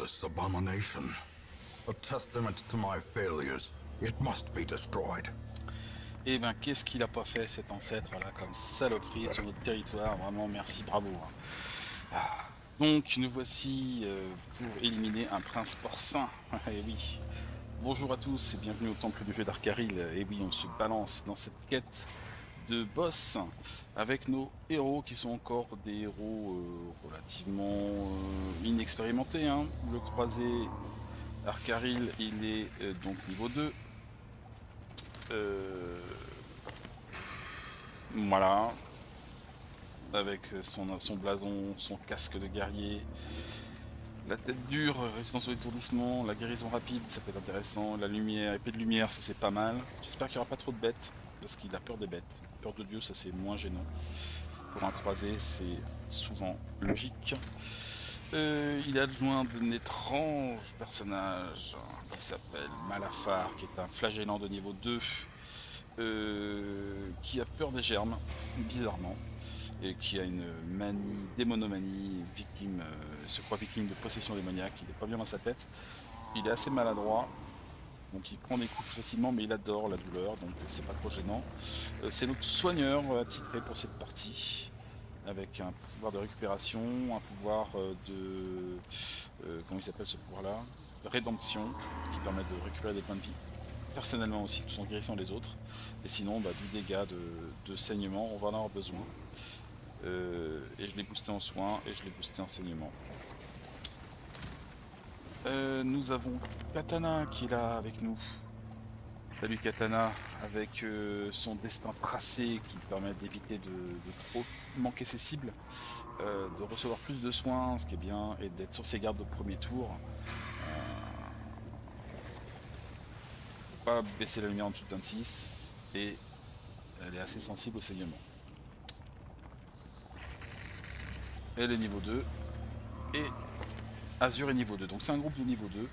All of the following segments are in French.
useless abomination. A testament to my failures. It must be destroyed. Eh ben, qu'est-ce qu'il a pas fait cet ancêtre là comme saloperie sur notre territoire? Vraiment, merci, bravo. Donc, nous voici pour éliminer un prince porcin. Eh oui. Bonjour à tous et bienvenue au temple du jeu d'Arcaril. Et oui, on se balance dans cette quête de boss avec nos héros qui sont encore des héros relativement inexpérimentés, hein. Le croisé Arcaril, il est donc niveau 2. Voilà, avec son blason, son casque de guerrier, la tête dure, résistance au étourdissement, la guérison rapide, ça peut être intéressant, la lumière, épée de lumière, ça c'est pas mal. J'espère qu'il n'y aura pas trop de bêtes, parce qu'il a peur des bêtes. Peur de Dieu, ça c'est moins gênant. Pour un croisé, c'est souvent logique. Il est adjoint d'un étrange personnage qui s'appelle Malafar, qui est un flagellant de niveau 2, qui a peur des germes, bizarrement, et qui a une manie, démonomanie, victime, se croit victime de possession démoniaque. Il est pas bien dans sa tête, il est assez maladroit, donc il prend des coups facilement, mais il adore la douleur, donc c'est pas trop gênant. C'est notre soigneur attitré pour cette partie, avec un pouvoir de récupération, un pouvoir de... comment il s'appelle ce pouvoir-là? Rédemption, qui permet de récupérer des points de vie. Personnellement aussi, tout en guérissant les autres. Et sinon, du dégât de saignement, on va en avoir besoin. Et je l'ai boosté en soins, et je l'ai boosté en saignement. Nous avons Katana qui est là avec nous. Salut Katana, avec son destin tracé qui permet d'éviter de trop manquer ses cibles, de recevoir plus de soins, ce qui est bien, et d'être sur ses gardes au premier tour. Faut pas baisser la lumière en dessous de 26, et elle est assez sensible au saignement. Elle est niveau 2, et Azur est niveau 2, donc c'est un groupe de niveau 2.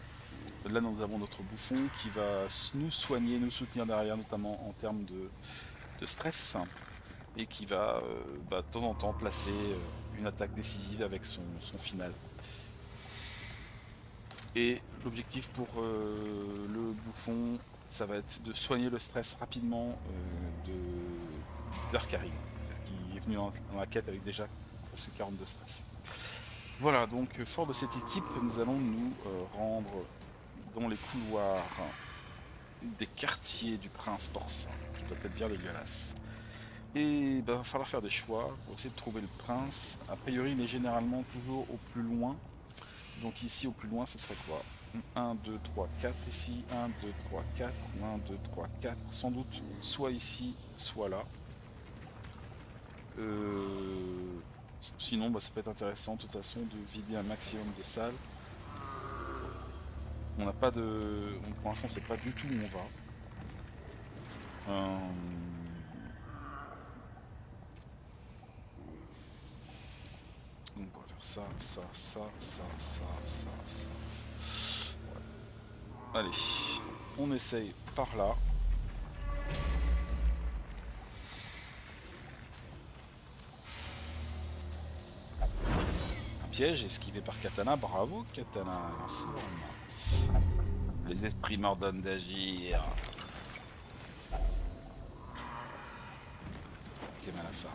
Là nous avons notre bouffon qui va nous soigner, nous soutenir derrière, notamment en termes de stress, et qui va de temps en temps placer une attaque décisive avec son final. Et l'objectif pour le bouffon, ça va être de soigner le stress rapidement de l'Arcaril, qui est venu dans la quête avec déjà presque 40 de stress. Voilà, donc fort de cette équipe, nous allons nous rendre dans les couloirs des quartiers du prince porcin, qui doit être bien dégueulasse. Et il va falloir faire des choix pour essayer de trouver le prince. A priori, il est généralement toujours au plus loin. Donc ici, au plus loin, ce serait quoi? 1, 2, 3, 4 ici, 1, 2, 3, 4, 1, 2, 3, 4. Sans doute soit ici, soit là. Sinon, ça peut être intéressant de toute façon de vider un maximum de salles. On n'a pas de... Pour l'instant, c'est pas du tout où on va. Donc on va faire ça, ça, ça, ça, ça, ça, ça. Ouais. Allez, on essaye par là. Un piège esquivé par Katana, bravo Katana, en forme. Les esprits m'ordonnent d'agir. Ok, Malafar.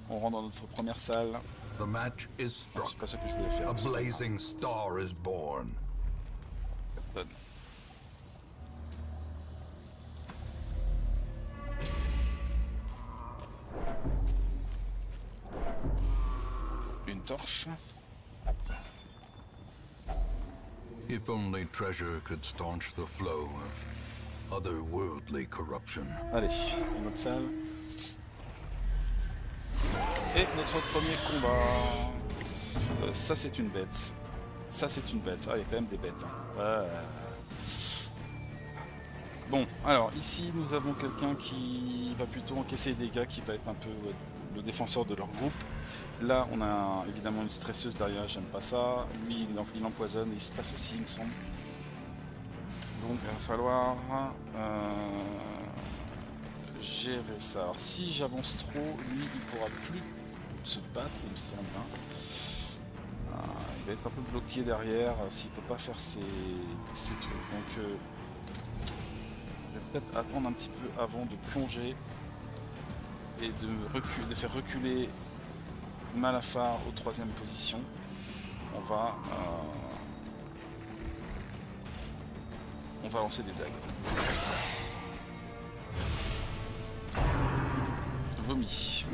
On rentre dans notre première salle. The match is struck. C'est pas ça que je voulais faire. A blazing star is born. Bonne. Une torche. If only treasure could staunch the flow of otherworldly corruption. Allez, une autre salle. Et notre premier combat. Ça c'est une bête. Ça c'est une bête. Ah, il y a quand même des bêtes. Hein. Bon, alors ici nous avons quelqu'un qui va plutôt encaisser des dégâts, qui va être un peu le défenseur de leur groupe. Là on a évidemment une stresseuse derrière, j'aime pas ça. Lui il empoisonne, il stresse aussi il me semble. Donc il va falloir gérer ça. Alors si j'avance trop, lui il pourra plus se battre il me semble. va être un peu bloqué derrière s'il peut pas faire ses trucs. Donc je vais peut-être attendre un petit peu avant de plonger et de faire reculer Malafar aux 3e position. On va lancer des dagues. Vomi.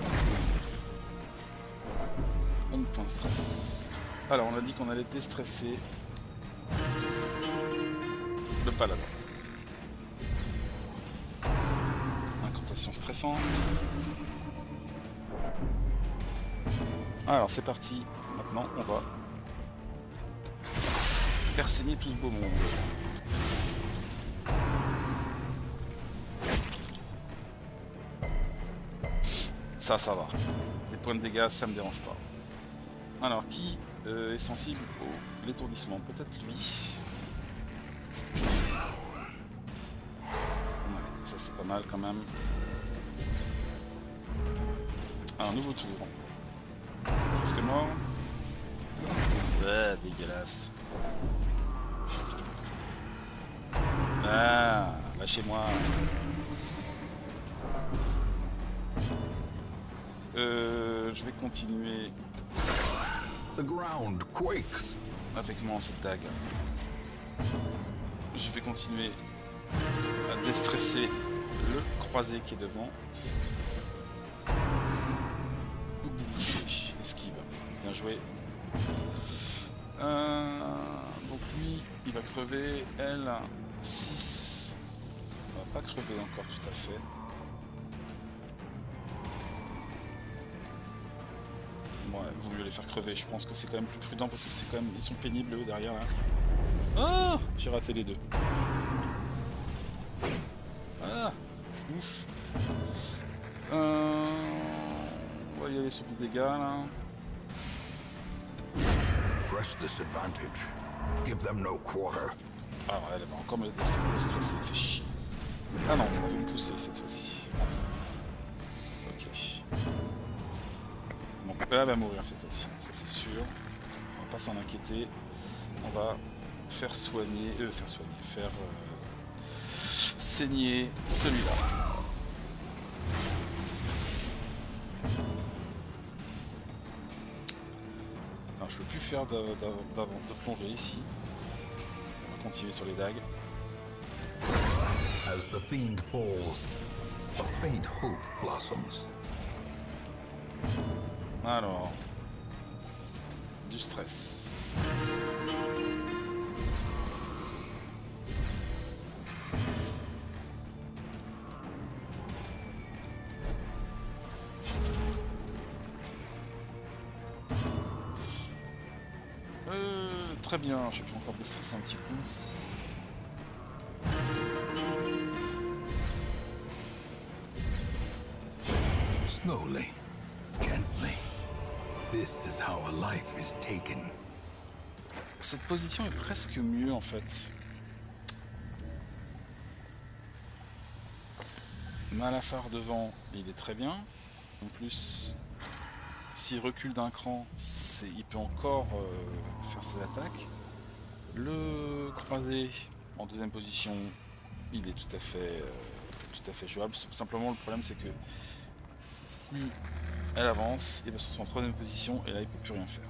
11 points de stress. Alors on a dit qu'on allait déstresser le paladin. Incantation stressante. Alors c'est parti. Maintenant on va faire saigner tout ce beau monde. Ça va. Des points de dégâts, ça me dérange pas. Alors, qui est sensible au l'étourdissement? Peut-être lui. Ouais, ça c'est pas mal quand même. Un nouveau tour. Presque mort. Ouais, dégueulasse. Ah, lâchez-moi. Je vais continuer The ground quakes. avec mon cette dague. Je vais continuer à déstresser le croisé qui est devant. Bouger, esquive. Bien joué. Donc lui, il va crever. Elle, 6. On va pas crever encore tout à fait. Ouais, vaut mieux les faire crever, je pense que c'est quand même plus prudent parce que c'est quand même. Ils sont pénibles eux derrière là. Ah, j'ai raté les deux. Ah, ouf. On va y aller sur du dégât là. Press disadvantage. Give them no quarter. Ah ouais, elle va encore me stresser, fait chier. Ah non, elle va me pousser cette fois-ci. Ok. Donc elle va mourir cette fois-ci, ça c'est sûr. On va pas s'en inquiéter. On va faire saigner celui-là. Alors je peux plus faire de plongée ici. On va continuer sur les dagues. As the fiend falls, a faint hope blossoms. Alors, du stress. Très bien, je peux encore déstresser un petit coup. Slowly, gently. This is how a life is taken. Cette position est presque mieux en fait. Malafar devant, il est très bien. En plus, s'il recule d'un cran, il peut encore faire ses attaques. Le croisé en 2e position, il est tout à fait jouable. Simplement, le problème c'est que si elle avance, il va se retrouver en 3e position et là il peut plus rien faire.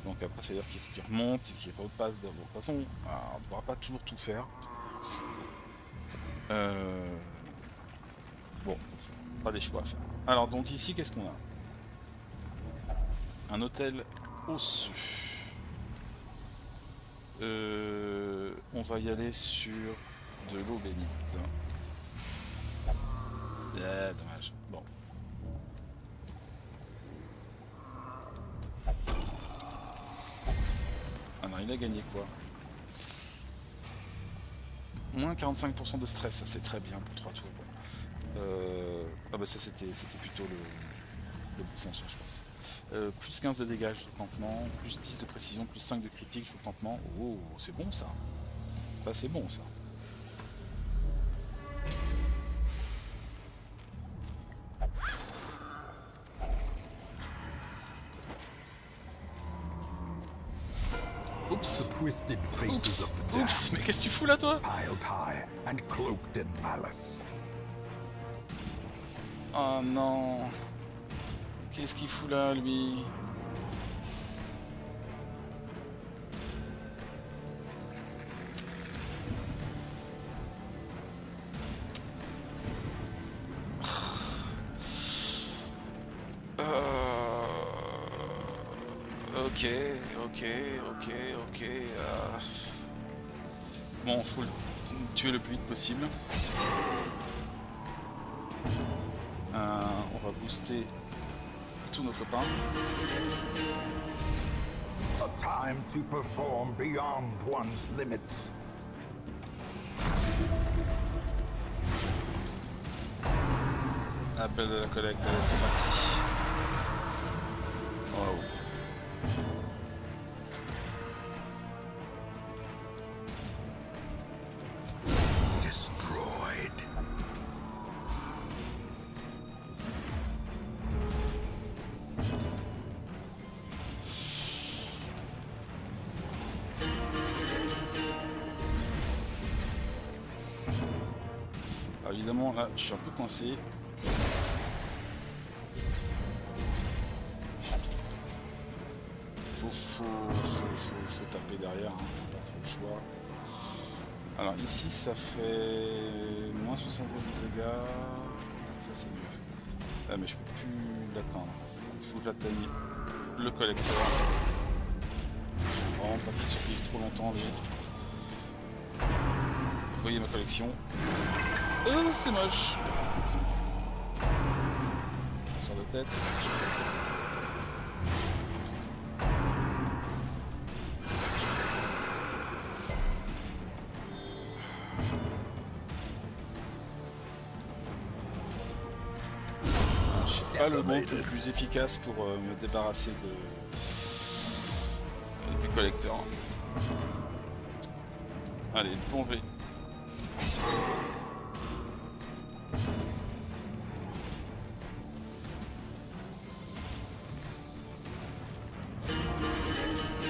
Donc après, c'est à dire qu'il faut qu'il remonte et qu'il n'y ait pas de passe. De toute façon, on ne pourra pas toujours tout faire. Bon, pas des choix à faire. Alors donc ici, qu'est-ce qu'on a? Un hôtel osseux. On va y aller sur de l'eau bénite. Ah, dommage. Bon. Alors il a gagné quoi? Moins 45% de stress, ça c'est très bien pour 3 tours. Bon. Ah bah ça c'était plutôt le bouffon ça je pense. Plus 15 de dégâts sur le campement, plus 10 de précision, plus 5 de critique sur le campement. Oh c'est bon ça. Bah c'est bon ça. twisted faces of the Oups, mais qu'est-ce que tu fous là, toi? piled high and cloaked in malice. Oh non. Qu'est-ce qu'il fout là, lui? Ok. Bon, faut le tuer le plus vite possible. On va booster tous nos copains. A time to perform beyond one's limits. Appel de la collecte, allez, c'est parti. Wow. Destroyed. Alors évidemment, là, je suis un peu coincé. Faut taper derrière, hein, pas trop le choix. Alors ici ça fait moins 60 de dégâts, ça c'est mieux. Ah mais je peux plus l'atteindre, il faut que j'atteigne le collecteur. Vraiment pas qu'il survise trop longtemps lui. Vous voyez ma collection. C'est moche. On sort de tête. Pas le mot le plus efficace pour me débarrasser du collecteur. Allez, plongée.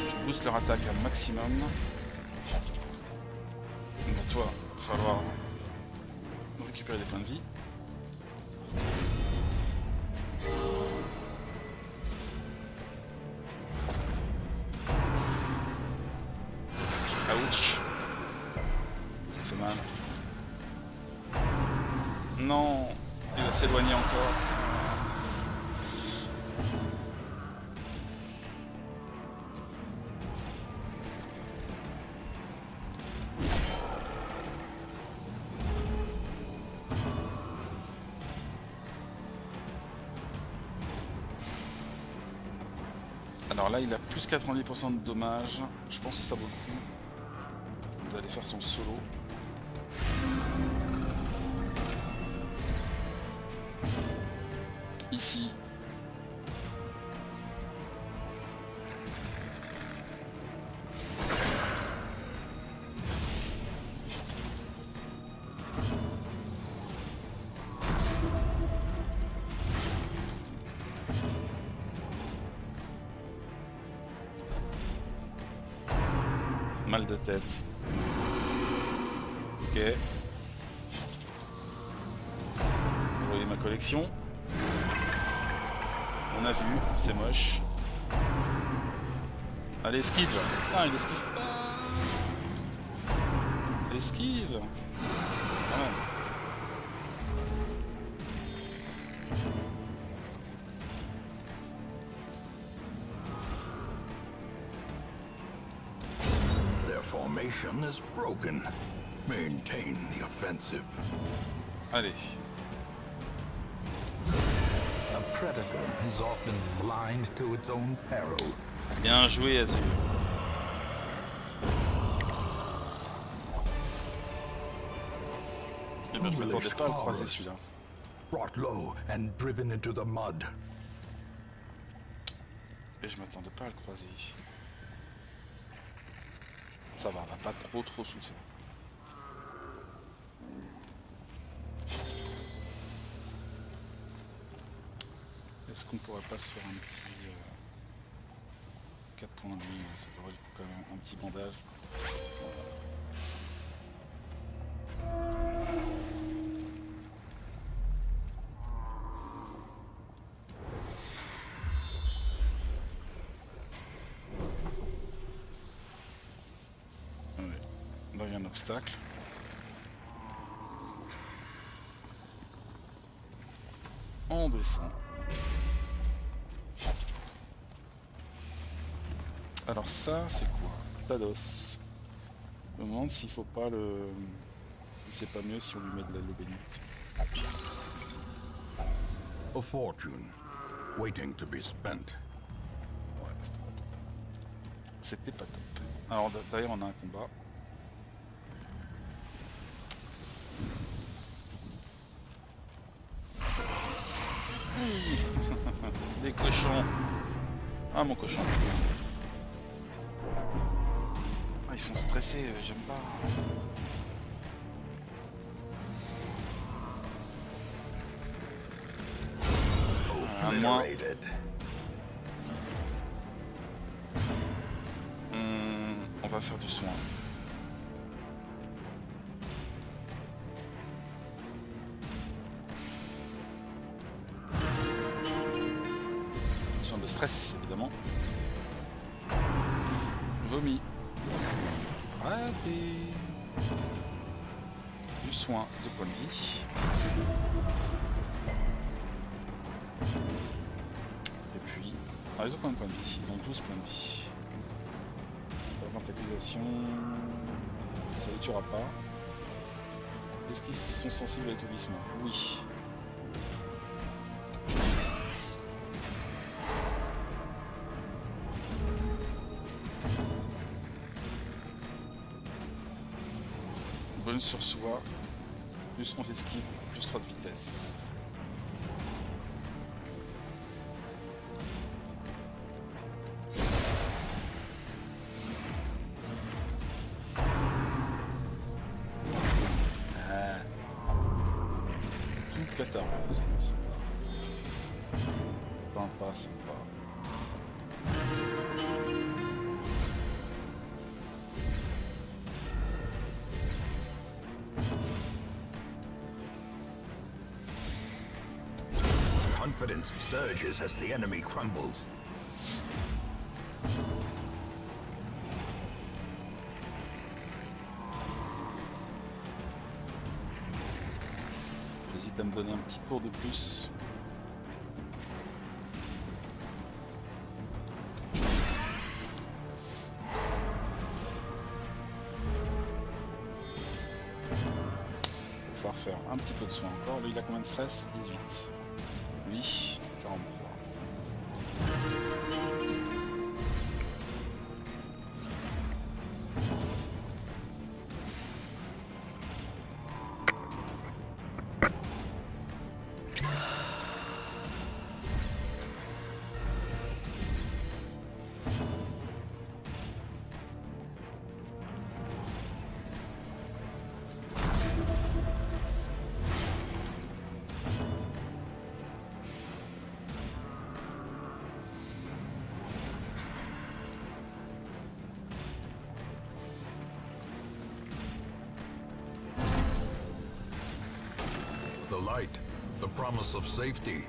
Je booste leur attaque un maximum. Donc toi, il va falloir récupérer des points de vie. Ouch. Ça fait mal. Non, il va s'éloigner encore. Alors là, il a plus 90% de dommages. Je pense que ça vaut le coup d'aller faire son solo. Ici. Mal de tête. Ok. Vous voyez ma collection. On a vu, c'est moche. Allez, esquive. Ah, il esquive pas. Esquive. Quand même. Their formation is broken. Maintain the offensive. Allez. A predator is often blind to its own peril. Bien joué, Azur. Eh ben, je m'attendais pas à le croiser celui-là. Brought low and driven into the mud. Et je m'attendais pas à le croiser. Ça va, on n'a pas trop souffert. Est-ce qu'on pourrait pas se faire un petit 4 points, lui, ça devrait être quand même un petit bandage. Ouais. Là, il y a un obstacle. On descend. Alors ça, c'est quoi? Tados. Je me demande s'il faut pas le... C'est pas mieux si on lui met de l'eau bénite. A fortune, waiting to be spent. Ouais, c'était pas top. C'était pas top. Alors d'ailleurs, on a un combat. Des cochons. Ah, mon cochon. Ah, ils font stresser, j'aime pas. Moi. On va faire du soin. Soin de stress, évidemment. Vomi. Raté. Du soin de points de vie. Et puis... Ah, ils ont combien de points de vie? Ils ont 12 points de vie. Accusation, ça ne tuera pas. Est-ce qu'ils sont sensibles à l'étourdissement? Oui. Bonne sur soi, plus 11 esquive, plus 3 de vitesse. Catarose, sympa, sympa. Confidence surges as the enemy crumbles. J'hésite à me donner un petit tour de plus. Il va falloir faire un petit peu de soin encore. Lui, il a combien de stress? 18. Lui, 43. The light, the promise of safety.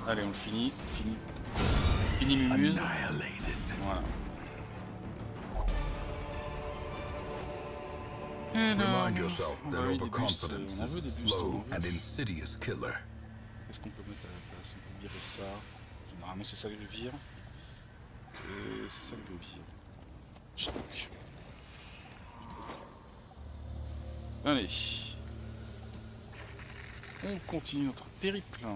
Allez, on le finit. Fini Mumuse. Voilà. Remind yourself that Oui, des overconfidence boosts, on en veut is des a boosts, slow on en and veut. insidious killer. Qu'est-ce qu'on peut mettre à la place? On peut virer ça. Généralement, c'est ça que je vire. Et c'est ça que je vire. Choc. Allez. On continue notre périple.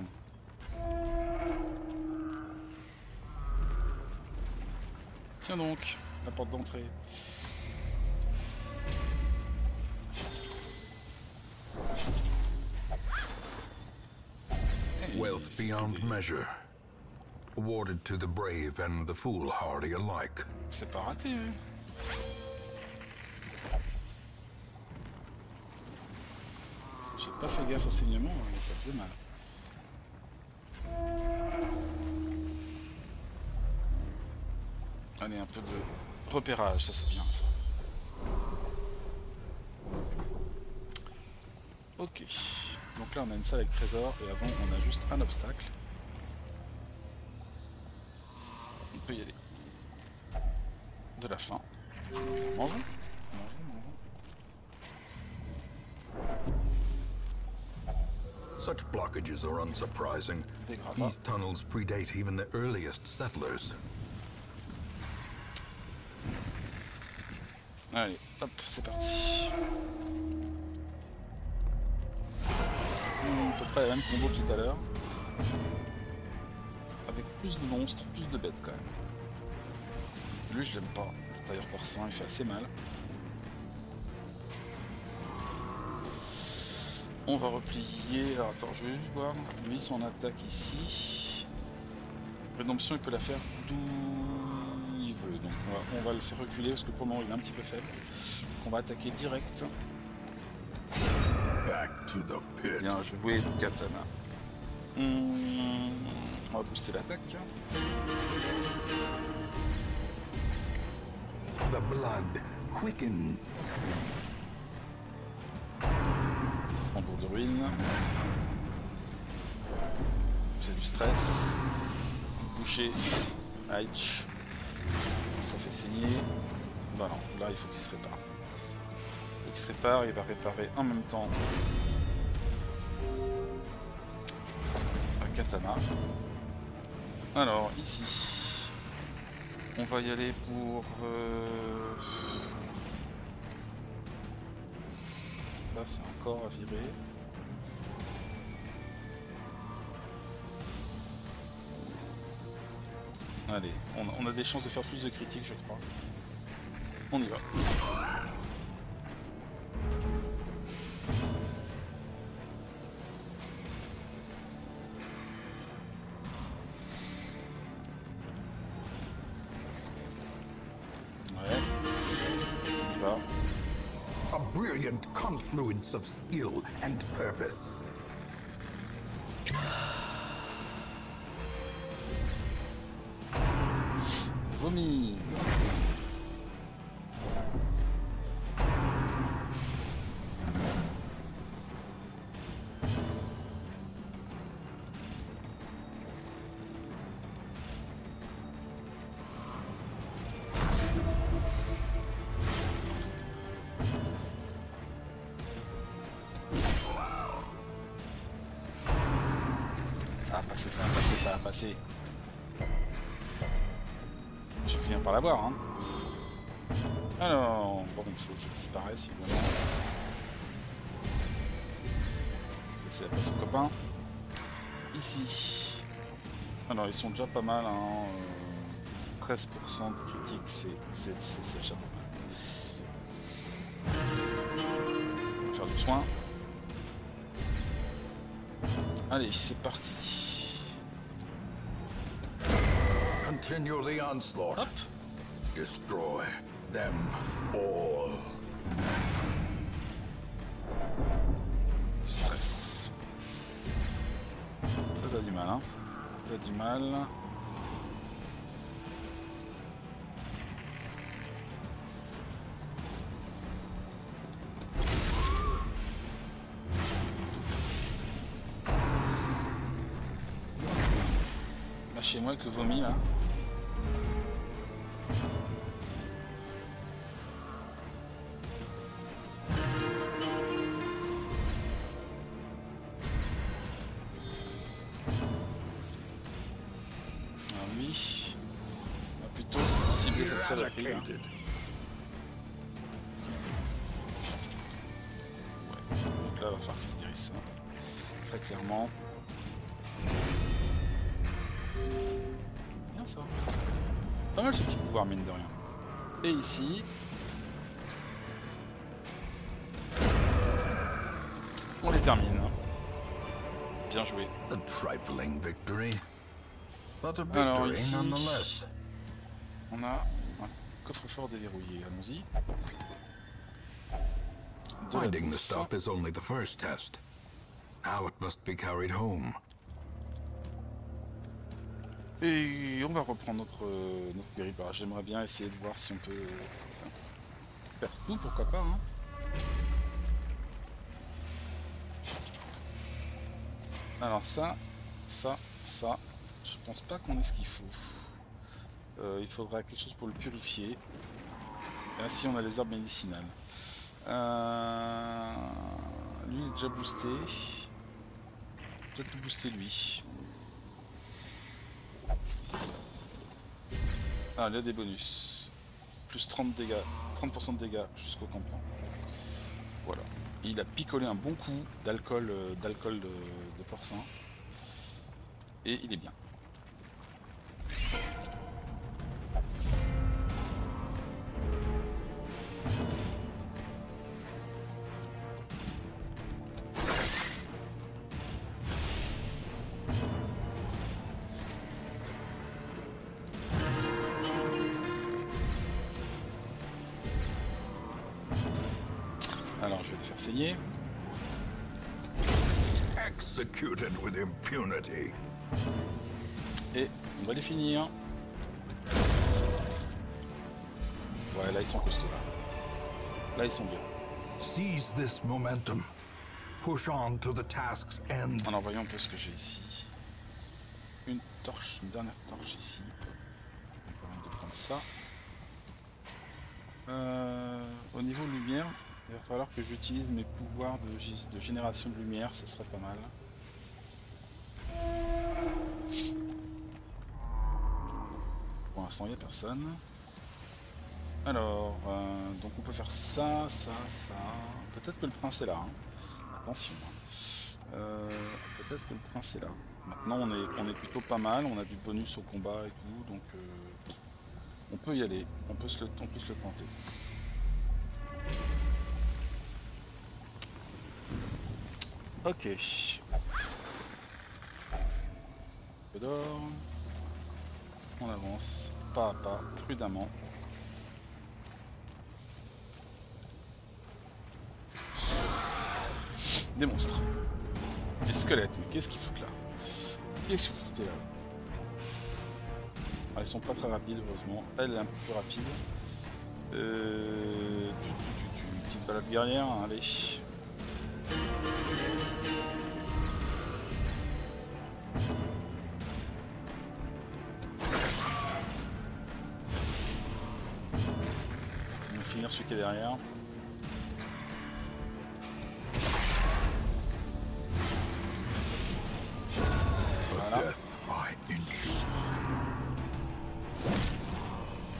Tiens donc, la porte d'entrée. Wealth beyond measure. Awarded to the brave and the foolhardy alike. C'est pas raté, hein. pas fait gaffe au saignement, ça faisait mal. Allez, un peu de repérage, ça c'est bien ça. Ok. Donc là on a une salle avec trésor et avant on a juste un obstacle. On peut y aller. De la faim. Mangeons. Such blockages are unsurprising. Des gravats. These tunnels predate even the earliest settlers. Allez, hop, c'est parti. À peu près la même combo que tout à l'heure. Avec plus de monstres, plus de bêtes quand même. Lui je l'aime pas. Le tailleur porcin il fait assez mal. On va replier. Alors attends, je vais juste voir. Lui son attaque ici. Rédemption il peut la faire d'où il veut. Donc on va le faire reculer parce que pour le moment il est un petit peu faible. Donc on va attaquer direct. Back to the pit. Bien joué Katana. On va booster l'attaque. The blood quickens. Tambour de ruine. C'est du stress. Boucher. Aïch. Ça fait saigner. Bah non, là il faut qu'il se répare. Il faut qu'il se répare, il va réparer en même temps un katana. Alors ici, on va y aller pour... Là c'est encore à virer. Allez, on a des chances de faire plus de critiques je crois. On y va. Ouais. On y va. A brilliant confluence of skill and purpose. Vomi. Ça va passer, ça va passer, ça va passer. Je finis par l'avoir, hein. Alors, bon, il faut que je disparaisse, évidemment. Laisser la place au copain. Ici. Alors, ils sont déjà pas mal, hein. 13% de critique, c'est déjà pas mal. On va faire du soin. Allez, c'est parti. Continue the onslaught. Hop. Destroy them all. Du stress. T'as du mal, hein. T'as du mal. Lâchez-moi avec le vomi, là. Cette saloperie, là. Ouais. Donc là, il va falloir qu'il se guérisse, hein. Très clairement. Bien ça. Pas mal ce petit pouvoir, mine de rien. Et ici, on les termine. Bien joué. A trifling victory, but a Alors victory ici, nonetheless. on a un coffre-fort déverrouillé. Allons-y. Finding the stuff is only the first test. Now it must be carried home. Et on va reprendre notre périple. Alors, j'aimerais bien essayer de voir si on peut faire tout, pourquoi pas. Hein. Alors ça, je pense pas qu'on ait ce qu'il faut. Il faudra quelque chose pour le purifier. Ainsi on a les herbes médicinales. Lui il est déjà boosté. Peut-être le booster lui. Ah, il y a des bonus. Plus 30 dégâts, 30% de dégâts jusqu'au campement. Voilà. Et il a picolé un bon coup d'alcool de porcin. Et il est bien. Alors, je vais le faire saigner. Executed with impunity. Et on va les finir. Ouais, là ils sont costauds. Là ils sont bien. Seize this momentum. Push on to the task's end. Alors voyons un peu ce que j'ai ici. Une torche, une dernière torche ici. On va de prendre ça. Au niveau lumière, il va falloir que j'utilise mes pouvoirs de génération de lumière, ça serait pas mal. Pour l'instant, il n'y a personne. Alors, donc on peut faire ça, ça, ça. Peut-être que le prince est là. Hein. Attention. Peut-être que le prince est là. Maintenant, on est plutôt pas mal. On a du bonus au combat et tout. Donc, on peut y aller. On peut se le tenter. Ok. Peu d'or. On avance pas à pas, prudemment. Des monstres. Des squelettes, mais qu'est-ce qu'ils foutent là? Qu'est-ce que vous foutez là? Ah, ils sont pas très rapides, heureusement. Elle est un peu plus rapide. Petite balade guerrière, hein, allez. On va finir celui qui est derrière. Voilà.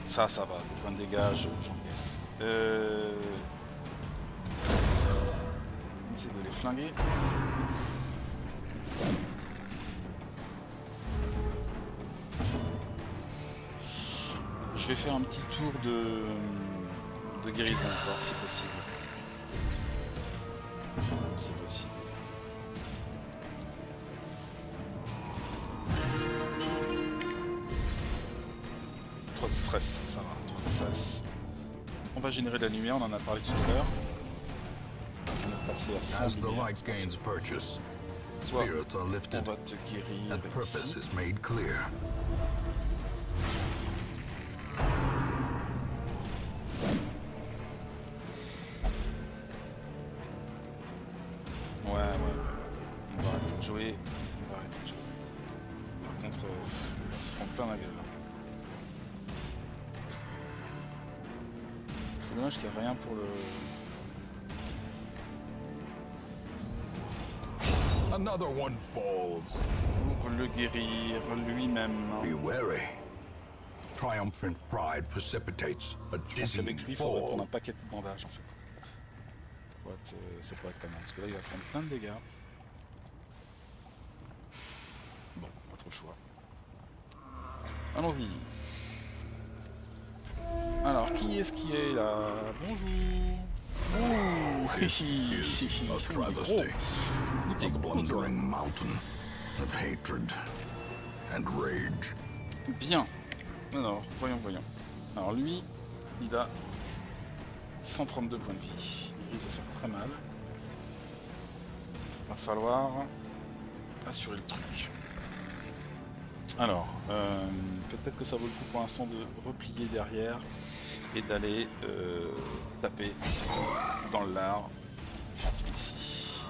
Ça va, des points de dégâts, j'encaisse. On essaie de les flinguer. Je vais faire un petit tour de guérison encore, si possible. Si possible. Trop de stress, ça va, trop de stress. On va générer de la lumière, on en a parlé tout à l'heure. On est passé à 100 As the lumières. light gains purchase, Soit spirits are on lifted va te guérir and purpose ici. is made clear. Ouais. On va arrêter de jouer. Par contre, il se prend plein la gueule. C'est dommage qu'il n'y a rien pour le... Another one falls. pour le guérir lui-même. Be wary. Triumphant pride precipitates a Je pense dizzying qu'avec lui, il faudrait prendre un fall. paquet de bandages en fait. Ça pourrait être pas mal, parce que là, il va prendre plein de dégâts. Bon, pas trop le choix. Allons-y. Alors, qui est-ce qui est là? Bonjour. Ouh, ici, A gros. travesty. A blundering mountain of hatred and rage. Bien. Alors, voyons. Alors lui, il a 132 points de vie. Il risque de faire très mal. Va falloir assurer le truc. Alors, peut-être que ça vaut le coup pour l'instant de replier derrière et d'aller taper dans le lard ici.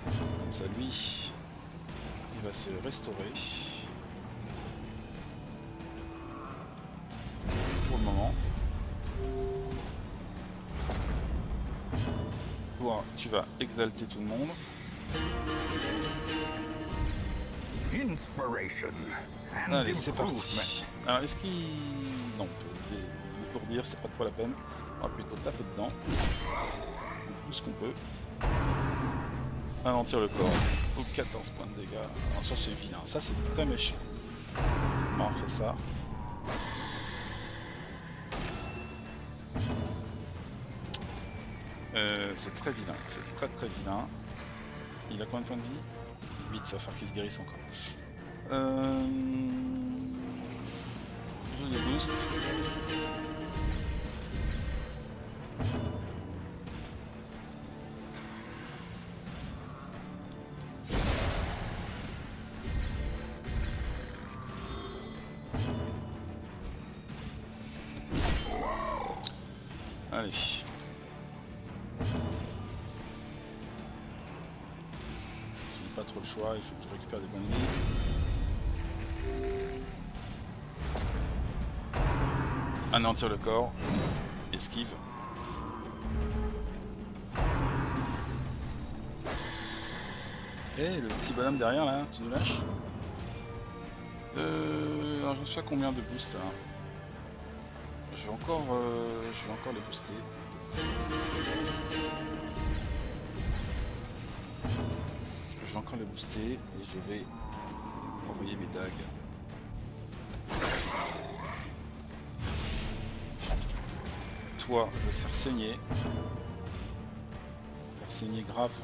Comme ça, lui, il va se restaurer. Pour le moment. Toi, tu vas exalter tout le monde. Allez, c'est parti. Alors, est-ce qu'il... Non, pour dire, c'est pas trop la peine. On va plutôt taper dedans. Tout ce qu'on peut. Anéantir le corps. Au 14 points de dégâts. Alors, ça, c'est vilain. Ça, c'est très méchant. Bon, on fait ça. C'est très vilain. C'est très très vilain. Il a combien de points de vie? 8, ça va faire qu'il se guérisse encore. Je les booste. Allez. Pas trop le choix, il faut que je récupère des points de vie. Anéantir le corps. Esquive. Eh, le petit bonhomme derrière là, tu nous lâches? Alors je sais à combien de boost hein. Je vais encore les booster. Je vais encore les booster et je vais envoyer mes dagues. Toi, je vais te faire saigner. Faire saigner grave.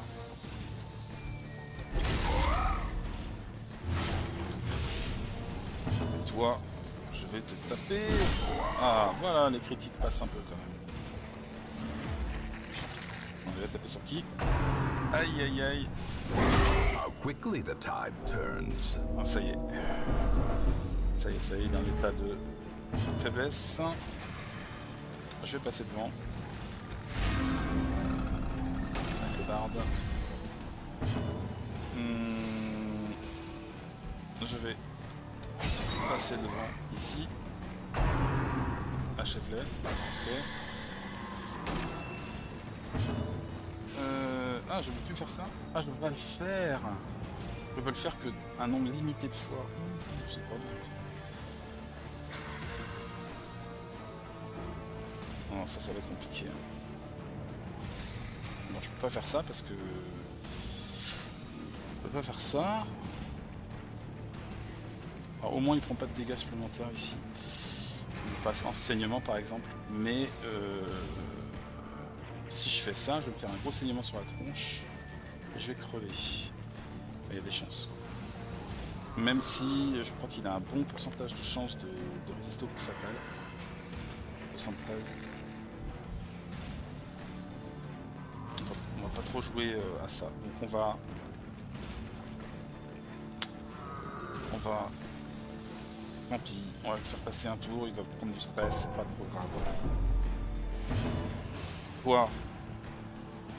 Et toi, je vais te taper. Ah, voilà, les critiques passent un peu quand même. On va taper sur qui? Aïe aïe aïe. How quickly the tide turns. Ah, ça y est. Ça y est, il est en état de faiblesse. Je vais passer devant. Avec le barde. Je vais passer devant ici. Achève-les. Ok. Ah, je peux plus faire ça? Ah, je peux pas le faire. Je peux le faire que un nombre limité de fois. Je sais pas bien. Non, ça va être compliqué. Bon, je peux pas faire ça parce que... Je peux pas faire ça. Alors, au moins, il prend pas de dégâts supplémentaires ici. Il passe enseignement par exemple. Mais... si je fais ça, je vais me faire un gros saignement sur la tronche. Et je vais crever. Il y a des chances. Même si je crois qu'il a un bon pourcentage de chance de résister au coup fatal. 73. On va pas trop jouer à ça. Donc on va... Tant pis, on va le faire passer un tour, il va prendre du stress, c'est pas trop grave. Toi,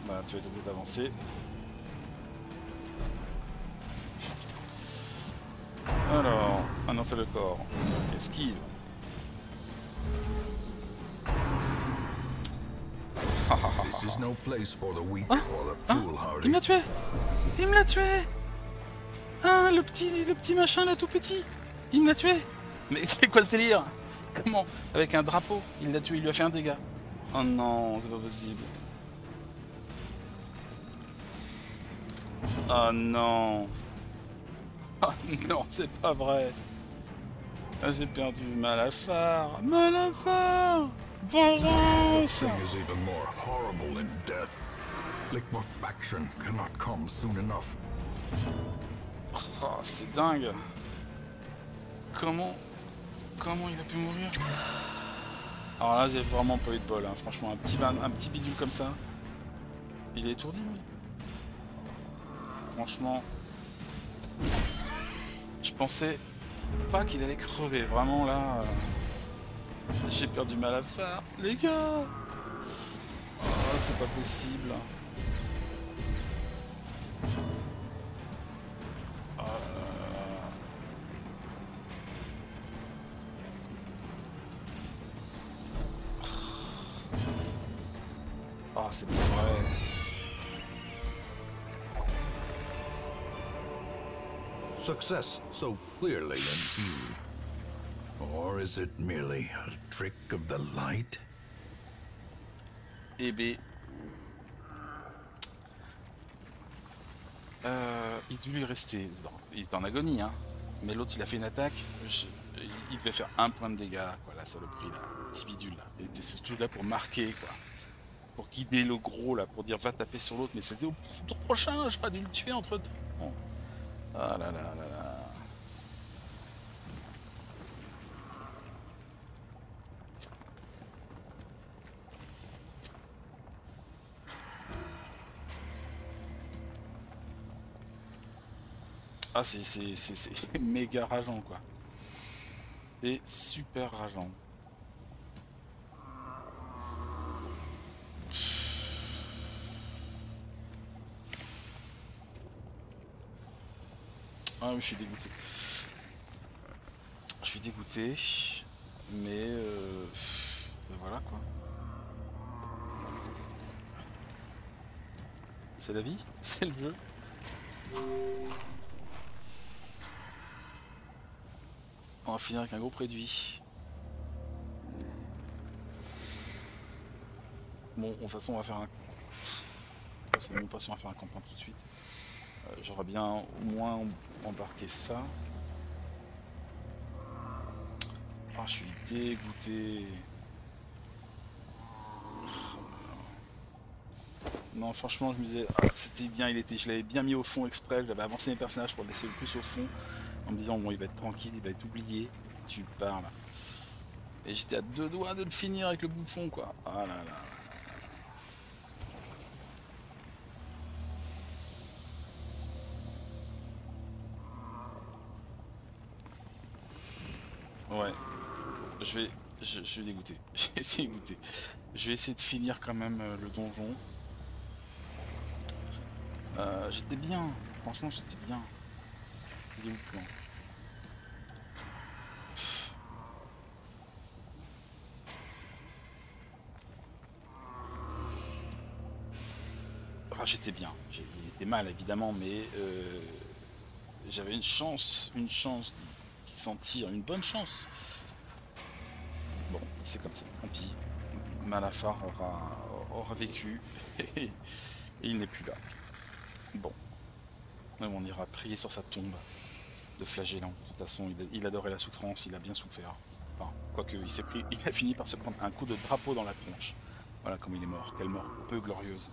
bah, tu vas être obligé d'avancer. Alors, annoncer le corps. Esquive. This is no place for the weak or the foolhardy. Il me l'a tué! Il me l'a tué! Ah, le petit machin là, tout petit! Il me l'a tué! Mais c'est quoi ce délire? Comment? Avec un drapeau, il l'a tué, il lui a fait un dégât. Oh non, c'est pas possible. Oh non! Oh non, c'est pas vrai! Ah, j'ai perdu Malafar! Malafar! Vengeance! Thing is even more horrible than death. Liquefaction cannot come soon enough. Oh, c'est dingue! Comment il a pu mourir? Alors là, j'ai vraiment pas eu de bol, hein. Franchement, un petit bidule comme ça. Il est étourdi, lui. franchement, je pensais pas qu'il allait crever. Vraiment là, j'ai perdu mal à faire. Les gars, oh, c'est pas possible. Oh là là là. Oh, c'est pas vrai. Success so clearly in view. Or is it merely a trick of the light? Eh ben, il devait lui rester. Il est en agonie, hein. Mais l'autre, il a fait une attaque. Il devait faire 1 point de dégâts, quoi, la saloperie, là. Petit bidule, là. Il était surtout là pour marquer, quoi. Pour guider le gros, là, pour dire va taper sur l'autre. Mais c'était au tour prochain, j'aurais dû le tuer entre temps. Ah là là là là. Ah, c'est méga rageant, quoi. C'est super rageant. Ah oui, je suis dégoûté. Je suis dégoûté, mais voilà, quoi. C'est la vie, c'est le jeu. On va finir avec un gros produit. Bon, de toute façon, on va faire un... C'est même pas si on va faire un campement tout de suite. J'aurais bien au moins embarqué ça. Ah, je suis dégoûté. Non, franchement, je me disais, ah, c'était bien, je l'avais bien mis au fond exprès, j'avais avancé mes personnages pour le laisser le plus au fond, en me disant, bon, il va être tranquille, il va être oublié. Tu parles. Et j'étais à 2 doigts de le finir avec le bouffon, quoi. Ah là là. Ouais, je suis dégoûté. J'ai dégoûté. Je vais essayer de finir quand même le donjon. J'étais bien, franchement j'étais bien. Il est où le plan? Enfin, j'étais bien. J'ai été mal évidemment, mais j'avais une chance qui s'en tire, une bonne chance. Bon, c'est comme ça, tant pis. Malafar aura vécu et il n'est plus là. Bon, on ira prier sur sa tombe de flagellant. De toute façon, il adorait la souffrance, il a bien souffert. Enfin, quoique, il a fini par se prendre un coup de drapeau dans la tronche. Voilà comme il est mort. Quelle mort peu glorieuse.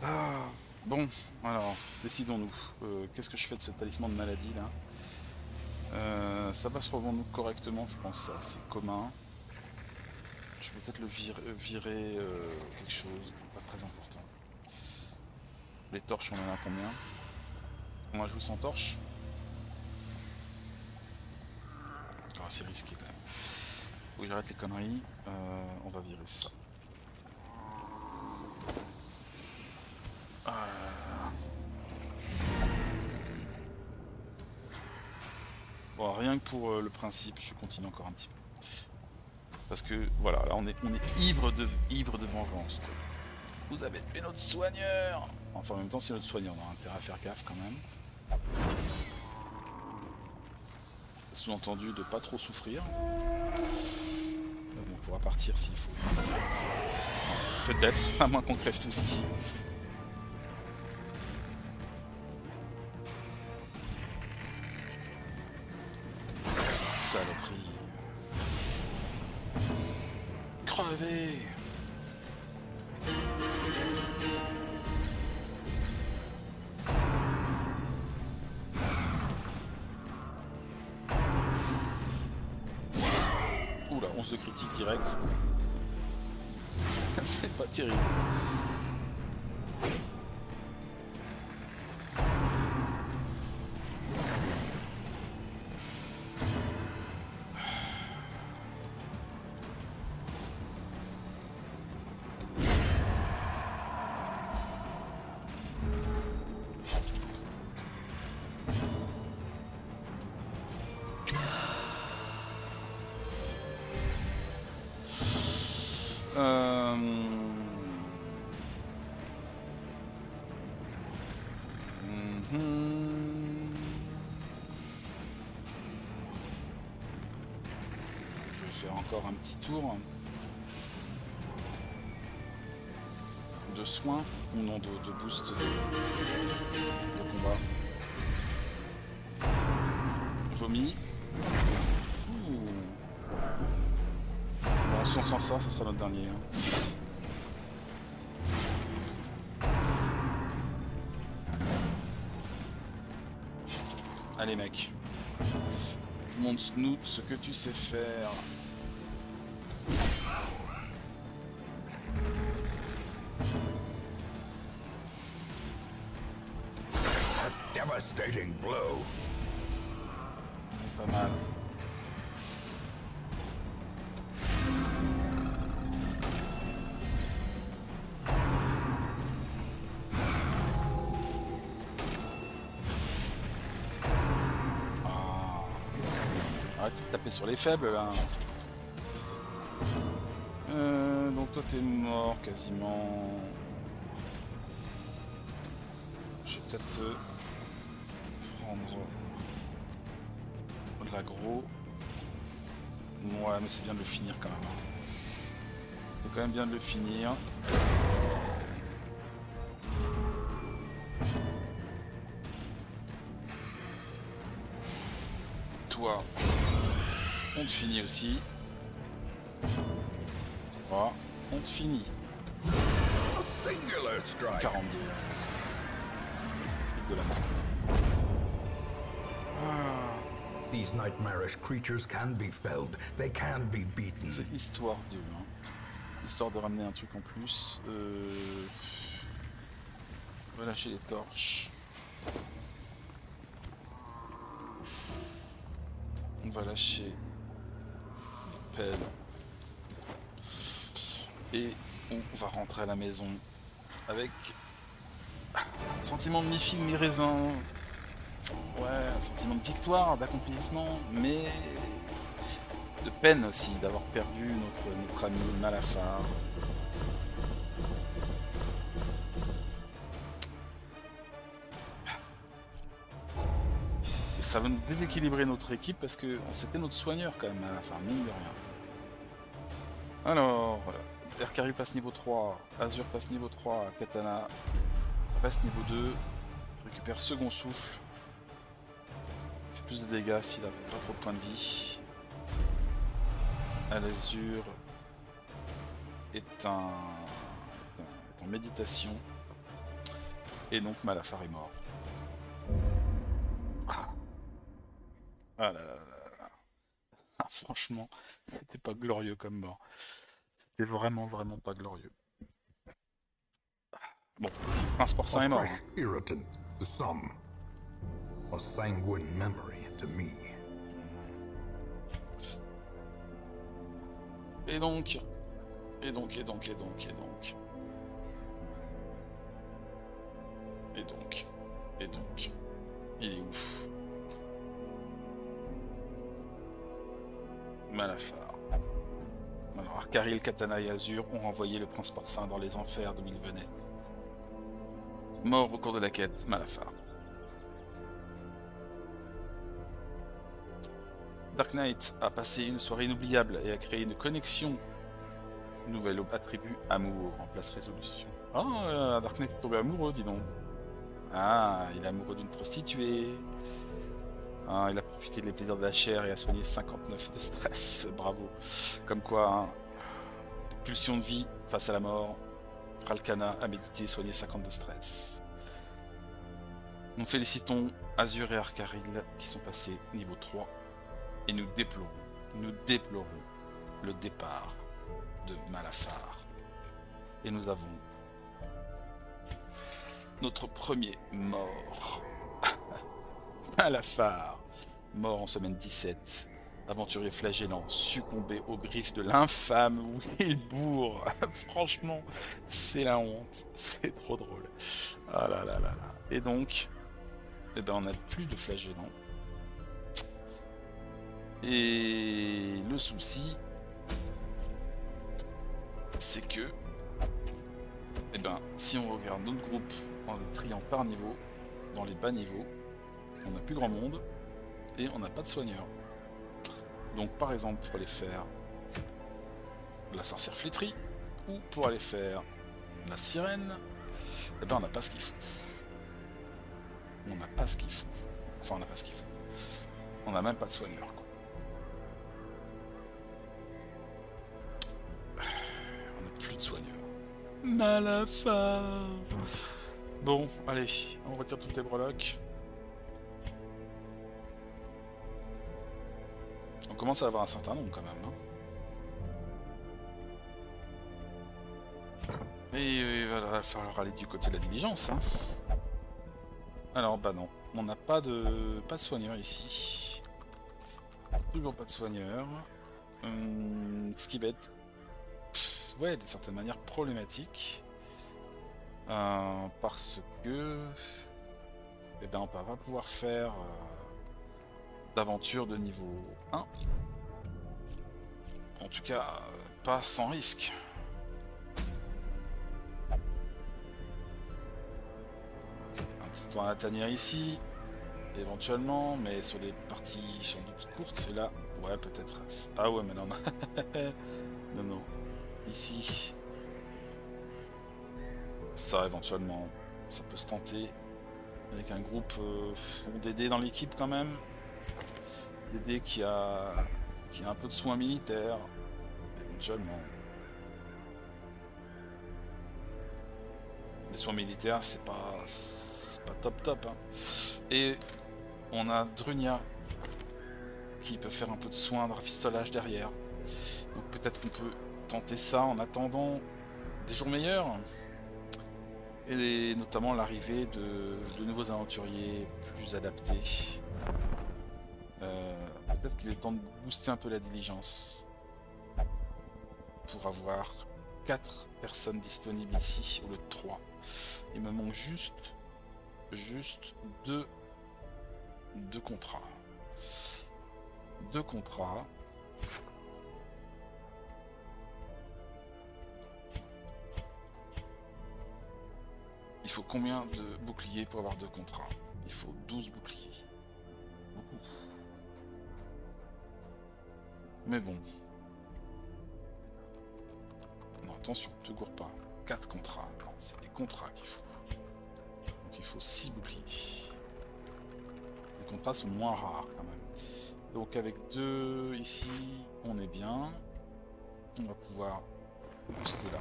Ah, bon, alors, décidons-nous. Qu'est-ce que je fais de ce talisman de maladie là? Ça va se revendre correctement, je pense, ça. C'est commun. Je vais peut-être le virer quelque chose de pas très important. Les torches, on en a combien? On va jouer sans torche. Oh, c'est risqué quand même. Faut que j'arrête les conneries. On va virer ça. Bon, rien que pour le principe, je continue encore un petit peu. Parce que voilà, là on est ivre de vengeance. Quoi. Vous avez tué notre soigneur. Enfin, en même temps, c'est notre soigneur, on a intérêt à faire gaffe quand même. Sous-entendu de pas trop souffrir. On pourra partir s'il faut. Enfin, peut-être, à moins qu'on crève tous ici. Saloperie. Crevez. Oula, 11 de critique direct. C'est pas terrible. faire encore un petit tour de soins, ou non, de boost de combat. Vomi. Ouh. Bon, si on s'en sort, ce sera notre dernier. Allez mec, montre-nous ce que tu sais faire. A devastating blow. Pas mal. Arrête de taper sur les faibles là. Donc toi t'es mort quasiment. Je vais peut-être prendre de l'aggro. Ouais mais c'est bien de le finir quand même. C'est quand même bien de le finir. Toi, on te finit aussi. Toi, on te finit. A singular strike. 42. De la mort. These nightmarish creatures can be felled. They can be beaten. C'est histoire de... Hein. Histoire de ramener un truc en plus. On va lâcher les torches. On va lâcher les pelles. Et on va rentrer à la maison avec un sentiment de mi-figue, mi-raisin. Ouais, un sentiment de victoire, d'accomplissement, mais de peine aussi d'avoir perdu notre ami Malafar. Et ça va nous déséquilibrer notre équipe parce que c'était notre soigneur quand même, Malafar, mine de rien. Alors, voilà. Erkari passe niveau 3, Azur passe niveau 3, Katana reste niveau 2, récupère second souffle. Fait plus de dégâts s'il a pas trop de points de vie. Al-Azur est en méditation. Et donc Malafar est mort. Ah là là là là. Ah, franchement, c'était pas glorieux comme mort. C'était vraiment pas glorieux. Bon, Prince Porcin est A mort. fresh irritant to some. A sanguine memory to me. Et donc, il est ouf. Malafar. Alors, Arkaril, Katana et Azur ont renvoyé le prince Porcin dans les enfers d'où il venait. Mort au cours de la quête, Malafar. Dark Knight a passé une soirée inoubliable et a créé une connexion. Nouvel attribut, amour, en place résolution. Ah, Dark Knight est tombé amoureux, dis donc. Ah, il est amoureux d'une prostituée. Ah, il a profité des plaisirs de la chair et a soigné 59 de stress. Bravo. Comme quoi, hein, pulsion de vie face à la mort. Ralkana a médité et soigné 50 de stress. Nous félicitons Azur et Arkaril qui sont passés niveau 3. Et nous déplorons le départ de Malafar. Et nous avons notre premier mort. Malafar, mort en semaine 17. Aventurier flagellant, succombé aux griffes de l'infâme Wilbur. Franchement, c'est la honte. C'est trop drôle. Ah là là là là. Et donc, eh ben, on n'a plus de flagellant. Et le souci, c'est que, eh ben, si on regarde notre groupe en les triant par niveau, dans les bas niveaux, on n'a plus grand monde et on n'a pas de soigneurs. Donc par exemple, je pourrais les faire la sorcière flétrie, ou pour aller faire la sirène, eh ben on n'a pas ce qu'il faut. On n'a pas ce qu'il faut. Enfin, on n'a pas ce qu'il faut. On n'a même pas de soigneur, quoi. On n'a plus de soigneur. Malafa. Bon, allez, on retire toutes les breloques. On commence à avoir un certain nombre quand même. Hein. Et il va falloir aller du côté de la diligence. Hein. Alors, bah non, on n'a pas de soigneur ici. Toujours pas de soigneur. Ce qui va être, ouais, d'une certaine manière problématique. Parce que, eh ben, on va pas pouvoir faire d'aventure de niveau 1. En tout cas, pas sans risque. Un petit temps à tanière ici, éventuellement, mais sur des parties sans doute courtes, là, ouais, peut-être. Ah ouais, mais non, non, non. Ici, ça, éventuellement, ça peut se tenter. Avec un groupe d'aider dans l'équipe quand même. D'aider qui a un peu de soins militaires, éventuellement. Les soins militaires, c'est pas top. Hein. Et on a Drunia qui peut faire un peu de soins de rafistolage derrière. Donc peut-être qu'on peut tenter ça en attendant des jours meilleurs. Et notamment l'arrivée de nouveaux aventuriers plus adaptés. Peut-être qu'il est temps de booster un peu la diligence pour avoir 4 personnes disponibles ici au lieu de 3. Il me manque juste 2 contrats. 2 contrats. Il faut combien de boucliers pour avoir 2 contrats? Il faut 12 boucliers. Beaucoup. Mais bon. Non, attention, ne te gourre pas. 4 contrats. Non, c'est des contrats qu'il faut. Donc il faut 6 boucliers. Les contrats sont moins rares quand même. Donc avec 2 ici, on est bien. On va pouvoir booster là.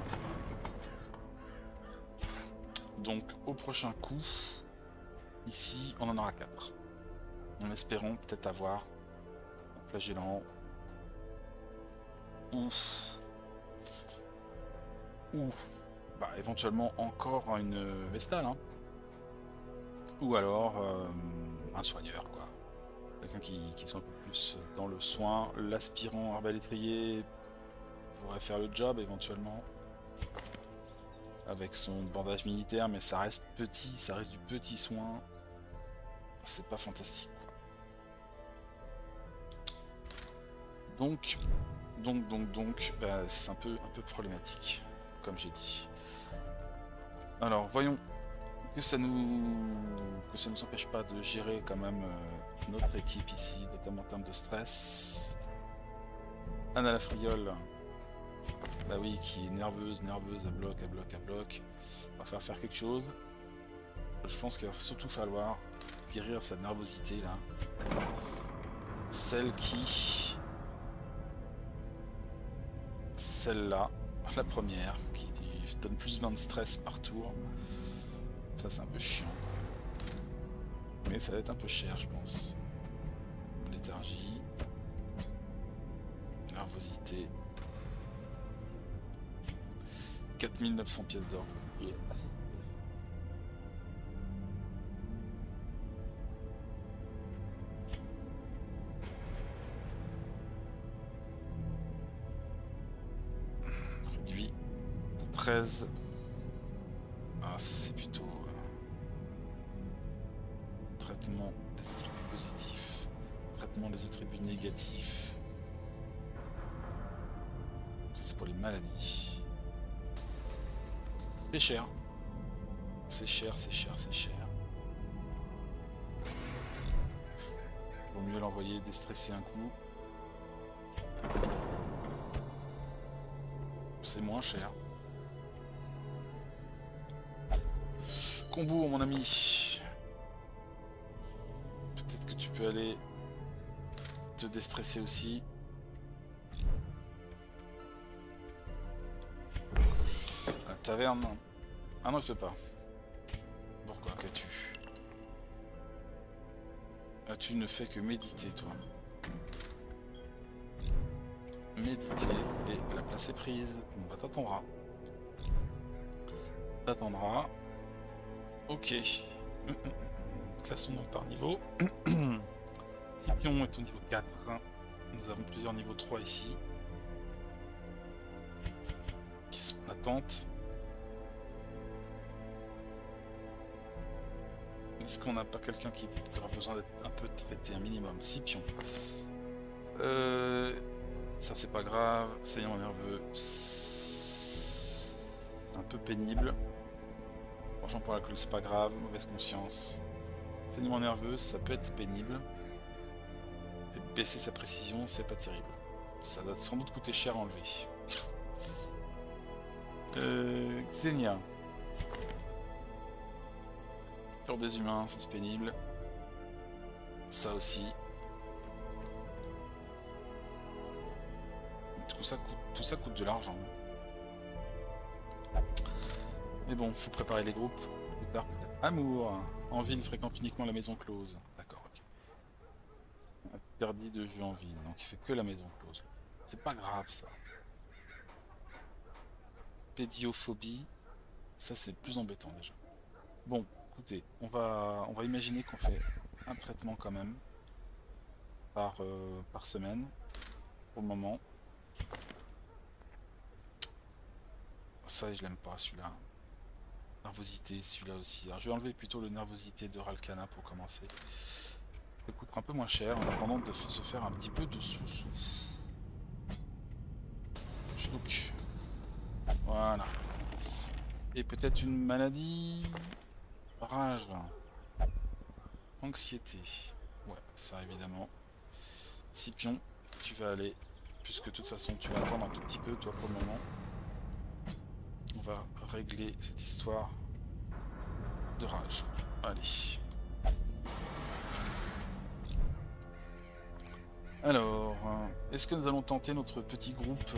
Donc au prochain coup, ici, on en aura 4. En espérant peut-être avoir un flagellant. Ouf. Bah éventuellement encore une Vestale. Hein. Ou alors un soigneur, quoi. Quelqu'un qui soit un peu plus dans le soin. L'aspirant arbalétrier pourrait faire le job éventuellement. Avec son bandage militaire, mais ça reste petit, ça reste du petit soin. C'est pas fantastique. Donc, bah, c'est un peu problématique, comme j'ai dit. Alors, voyons que ça nous empêche pas de gérer quand même notre équipe ici, notamment en termes de stress. Anna la Friole, bah oui, qui est nerveuse, à bloc. Va falloir faire quelque chose. Je pense qu'il va surtout falloir guérir sa nervosité là. Celle-là, la première, qui donne plus 20 de stress par tour. Ça c'est un peu chiant. Mais ça va être un peu cher, je pense. Léthargie. Nervosité. 4900 pièces d'or. Yeah. Réduit de 13. Ah, c'est plutôt traitement des attributs positifs, traitement des attributs négatifs. C'est pour les maladies. C'est cher. C'est cher. Vaut mieux l'envoyer déstresser un coup. c'est moins cher. Combo, mon ami. Peut-être que tu peux aller te déstresser aussi. La taverne. Ah non, je peux pas. Pourquoi? Qu'as-tu? Ah, tu ne fais que méditer, toi. Méditer, et la place est prise. Bon, bah t'attendras. T'attendras. Ok. Classons donc par niveau. Scipion est au niveau 4. Nous avons plusieurs niveaux 3 ici. Qui sont en attente. Est-ce qu'on n'a pas quelqu'un qui aura besoin d'être un peu traité, un minimum? Scipion. Ça c'est pas grave. Saignement nerveux. C'est un peu pénible. Franchement pour l'alcool c'est pas grave. Mauvaise conscience. Saignement nerveux ça peut être pénible. Et baisser sa précision c'est pas terrible. Ça doit sans doute coûter cher à enlever. Xenia. Peur des humains, ça c'est pénible. Ça aussi. Tout ça coûte de l'argent. Mais bon, faut préparer les groupes. Plus tard peut-être. Amour. En ville fréquente uniquement la maison close. D'accord, ok. Interdit de jeu en ville, donc il fait que la maison close. C'est pas grave ça. Pédiophobie. Ça c'est plus embêtant déjà. Bon. Écoutez, on va imaginer qu'on fait un traitement quand même par semaine pour le moment. Ça, je l'aime pas celui-là. Nervosité, celui-là aussi. Alors, je vais enlever plutôt le nervosité de Ralkana pour commencer. Ça coûtera un peu moins cher en attendant de se faire un petit peu de sous-sous. Chlouk. Voilà. Et peut-être une maladie. Rage, anxiété, ouais, ça évidemment. Scipion, tu vas aller, puisque de toute façon tu vas attendre un tout petit peu, toi pour le moment. On va régler cette histoire de rage. Allez. Alors, est-ce que nous allons tenter notre petit groupe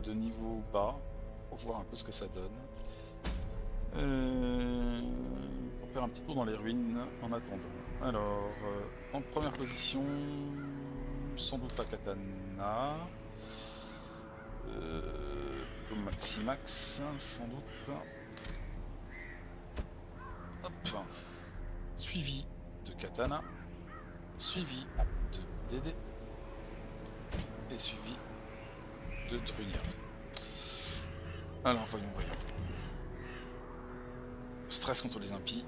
de niveau bas pour voir un peu ce que ça donne? Pour faire un petit tour dans les ruines en attendant. Alors, en première position, sans doute la katana. Plutôt Maximax, sans doute. Hop. Suivi de katana. Suivi de Dédé. Et suivi de Drunia. Alors, voyons. Stress contre les impies,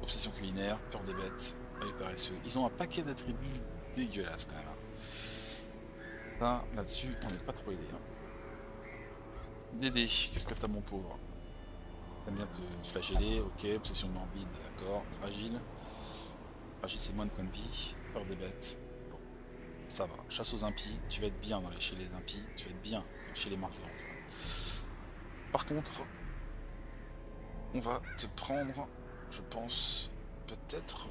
obsession culinaire, peur des bêtes, œil paresseux. Ils ont un paquet d'attributs dégueulasses quand même. Ça, là-dessus, on n'est pas trop aidé. Dédé, qu'est-ce que t'as mon pauvre? T'aimes bien te flageller, ok, obsession morbide, d'accord, fragile. Fragile c'est moins de points de vie, peur des bêtes. Bon, ça va. Chasse aux impies, tu vas être bien chez les impies, tu vas être bien chez les morts vivants. Par contre, on va te prendre, je pense, peut-être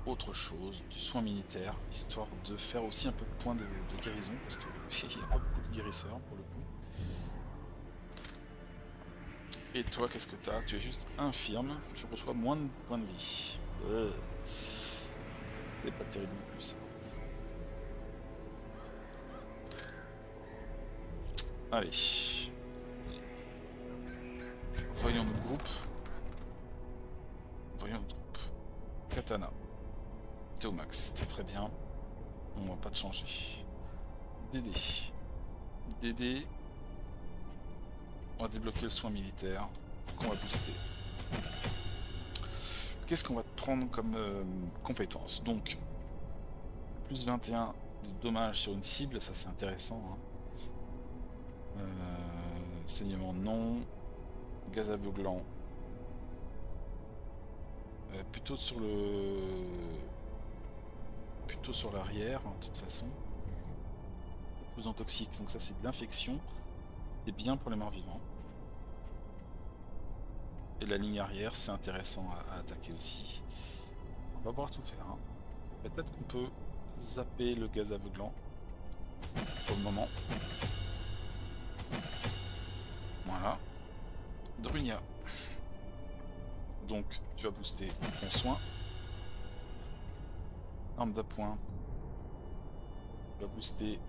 autre chose, du soin militaire, histoire de faire aussi un peu de points de guérison, parce qu'il n'y a pas beaucoup de guérisseurs pour le coup. Et toi, qu'est-ce que t'as? Tu es juste infirme, tu reçois moins de points de vie. C'est pas terrible non plus ça. Allez. Voyons notre groupe. Katana. T'es au max, t'es très bien. On va pas te changer. Dédé. On va débloquer le soin militaire qu'on va booster. Qu'est-ce qu'on va te prendre comme compétence? Donc, plus 21 de dommages sur une cible, ça c'est intéressant. Saignement non. Gaz aveuglant. Plutôt sur l'arrière, de toute façon. Composant toxique, donc ça c'est de l'infection. C'est bien pour les morts vivants. Et la ligne arrière, c'est intéressant à attaquer aussi. On va pouvoir tout faire. Hein. Peut-être qu'on peut zapper le gaz aveuglant. Pour le moment. Voilà. Drunia. Donc, tu vas booster ton soin. Arme d'appoint. Tu vas booster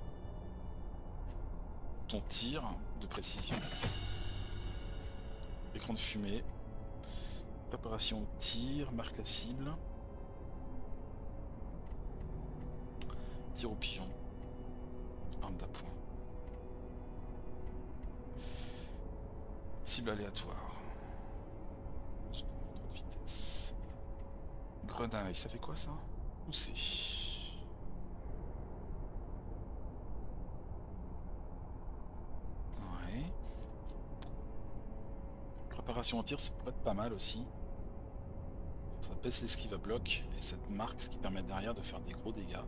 ton tir de précision. Écran de fumée. Préparation au tir, marque la cible. Tir au pigeon. Arme d'appoint. Cible aléatoire. De vitesse. Grenaille, ça fait quoi ça? Pousser. Ouais. Préparation au tir, ça pourrait être pas mal aussi. Ça baisse l'esquive à bloc et cette marque, ce qui permet derrière de faire des gros dégâts.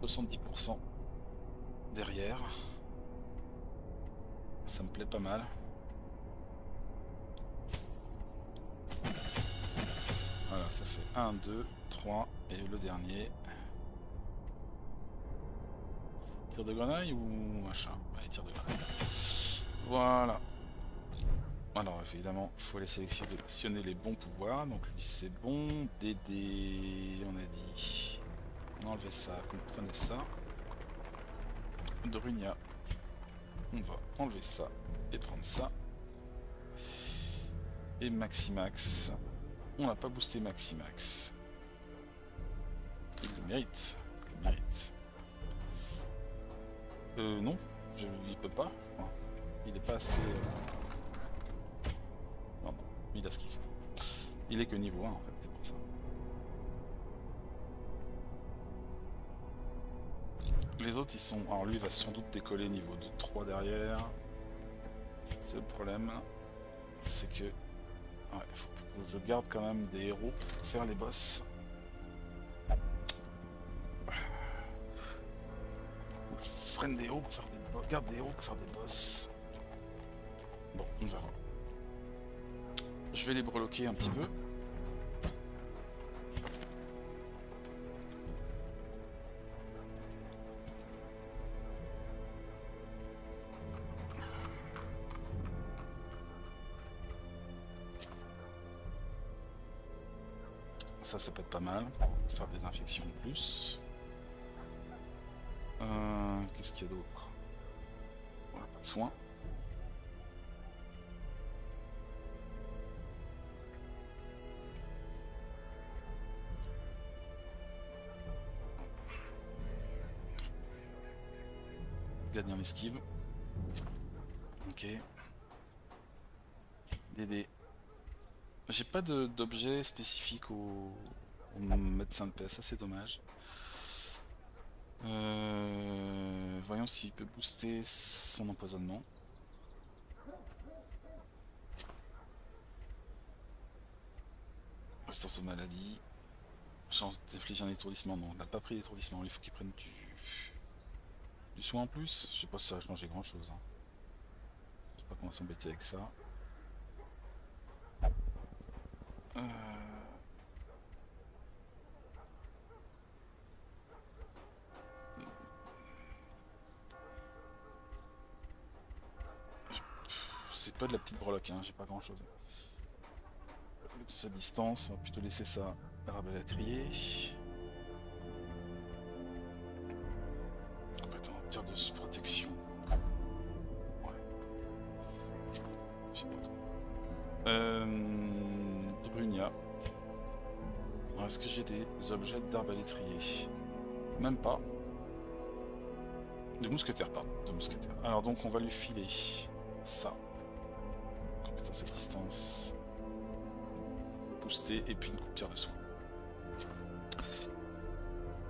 70% derrière. Ça me plaît pas mal. Voilà, ça fait 1, 2, 3 et le dernier. Tir de grenaille ou machin? Ouais, tir de grenaille. Voilà. Alors évidemment, il faut aller sélectionner les bons pouvoirs. Donc lui c'est bon. DD, on a dit. On a enlevé ça, qu'on prenait ça. Drunia. On va enlever ça et prendre ça. Et Maximax. On n'a pas boosté Maximax. Il le mérite. Il le mérite. Non. Il peut pas, je crois. Il est pas assez... Non, non. Il a ce qu'il faut. Il est que niveau 1 en fait, c'est pour ça. Les autres ils sont... Alors lui il va sans doute décoller niveau 2, 3 derrière. C'est le problème. C'est que... Ouais, faut que je garde quand même des héros pour faire les boss. Je freine des héros pour faire des boss. Garde des héros pour faire des boss. Bon, on verra. Je vais les breloquer un petit peu. Ça peut être pas mal. Faire des infections en plus. Qu'est-ce qu'il y a d'autre? Voilà, pas de soins. Gagner en esquive. Ok. DD. J'ai pas d'objet spécifique au médecin de paix, ça c'est dommage. Voyons s'il peut booster son empoisonnement. Résistance aux maladies. Chance d'infliger un étourdissement. Non, on n'a pas pris d'étourdissement. Il faut qu'il prenne du soin en plus. Je sais pas si ça va changer grand chose. Hein. Je sais pas comment s'embêter avec ça. C'est pas de la petite breloque, hein, j'ai pas grand chose. De sa distance, on va plutôt laisser ça à l'arbalètrier. Complètement tir de protection. Ouais. Je sais pas trop. Drunia. Est-ce que j'ai des objets d'arbalétrier? Même pas. De mousquetaire, pardon. De mousquetaire. Alors donc on va lui filer ça. Compétence à distance. Booster et puis une coupière de soin.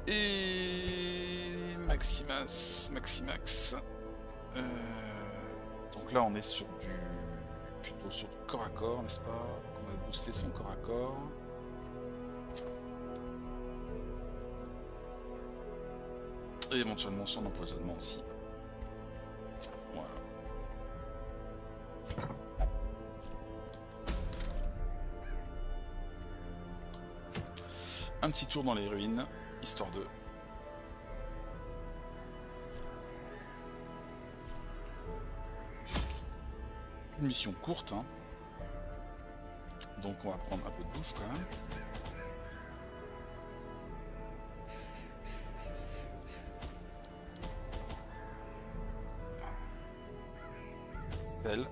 Et Maximax. Donc là on est sur plutôt sur du corps à corps, n'est-ce pas? Donc on va booster son corps à corps. Et éventuellement son empoisonnement aussi. Voilà. un petit tour dans les ruines, histoire de... Une mission courte, hein. Donc on va prendre un peu de bouffe quand même. Belle.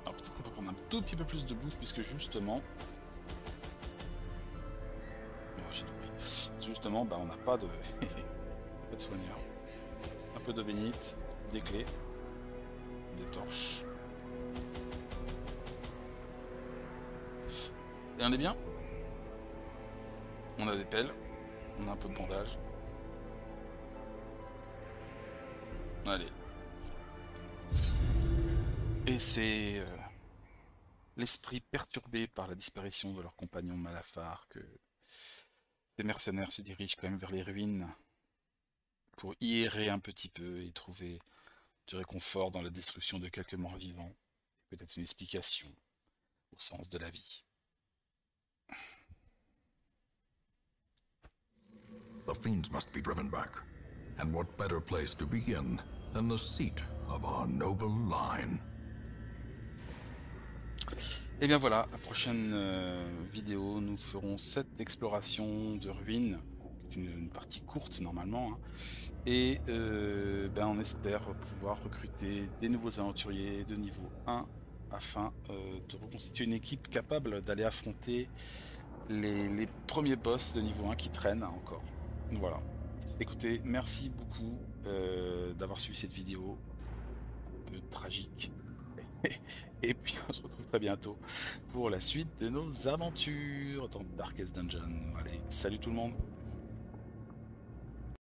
Alors peut-être qu'on peut prendre un tout petit peu plus de bouffe puisque justement... Oh, j'ai tout pris. Justement, bah, on n'a pas de... pas de soigneur. Un peu de bénite, des clés, des torches. Et on est bien. On a des pelles, on a un peu de bandage. Allez. Et c'est l'esprit perturbé par la disparition de leur compagnon Malafar que ces mercenaires se dirigent quand même vers les ruines pour y errer un petit peu et trouver du réconfort dans la destruction de quelques morts vivants. Peut-être une explication au sens de la vie. The fiends must be driven back. And what better place to begin than the seat of our noble line? Et bien voilà, la prochaine vidéo, nous ferons cette exploration de ruines, une partie courte normalement, hein, et ben on espère pouvoir recruter des nouveaux aventuriers de niveau 1 afin de reconstituer une équipe capable d'aller affronter les premiers boss de niveau 1 qui traînent encore. Voilà. Écoutez, merci beaucoup d'avoir suivi cette vidéo un peu tragique. Et puis on se retrouve très bientôt pour la suite de nos aventures dans Darkest Dungeon. Allez, salut tout le monde!